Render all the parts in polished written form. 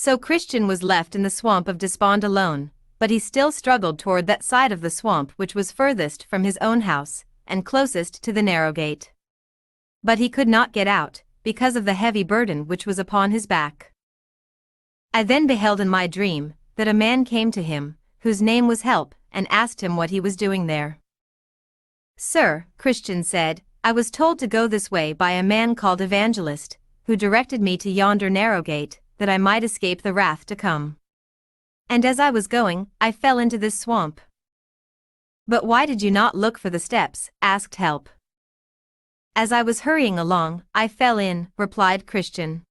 So Christian was left in the swamp of Despond alone, but he still struggled toward that side of the swamp which was furthest from his own house, and closest to the narrow gate. But he could not get out, because of the heavy burden which was upon his back. I then beheld in my dream, that a man came to him, whose name was Help, and asked him what he was doing there. Sir, Christian said, I was told to go this way by a man called Evangelist, who directed me to yonder narrow gate, that I might escape the wrath to come. And as I was going, I fell into this swamp. But why did you not look for the steps? Asked Help. As I was hurrying along, I fell in, replied Christian.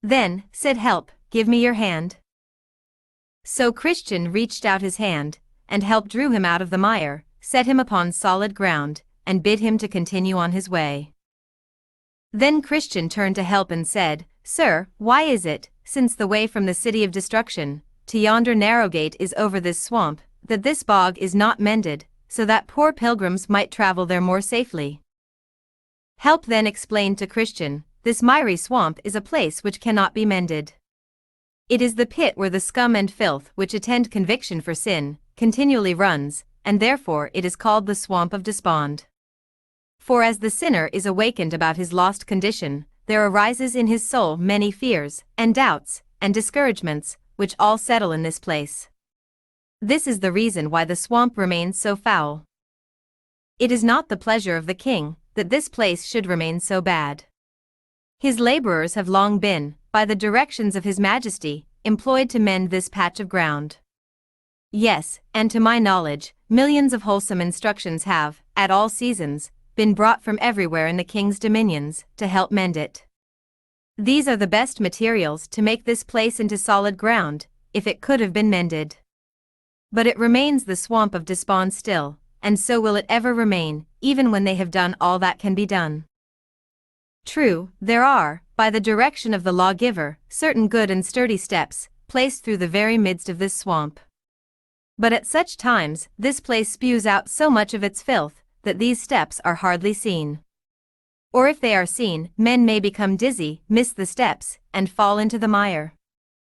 Then, said Help, give me your hand. So Christian reached out his hand, and Help drew him out of the mire, set him upon solid ground, and bid him to continue on his way. Then Christian turned to Help and said, Sir, why is it, since the way from the city of destruction to yonder narrow gate is over this swamp, that this bog is not mended, so that poor pilgrims might travel there more safely? Help then explained to Christian, this miry swamp is a place which cannot be mended. It is the pit where the scum and filth which attend conviction for sin continually runs, and therefore it is called the swamp of despond. For as the sinner is awakened about his lost condition, there arises in his soul many fears, and doubts, and discouragements, which all settle in this place. This is the reason why the swamp remains so foul. It is not the pleasure of the king that this place should remain so bad. His laborers have long been, by the directions of His Majesty, employed to mend this patch of ground. Yes, and to my knowledge, millions of wholesome instructions have, at all seasons, been brought from everywhere in the king's dominions, to help mend it. These are the best materials to make this place into solid ground, if it could have been mended. But it remains the swamp of despond still, and so will it ever remain, even when they have done all that can be done. True, there are, by the direction of the lawgiver, certain good and sturdy steps, placed through the very midst of this swamp. But at such times, this place spews out so much of its filth, that these steps are hardly seen. Or if they are seen, men may become dizzy, miss the steps, and fall into the mire.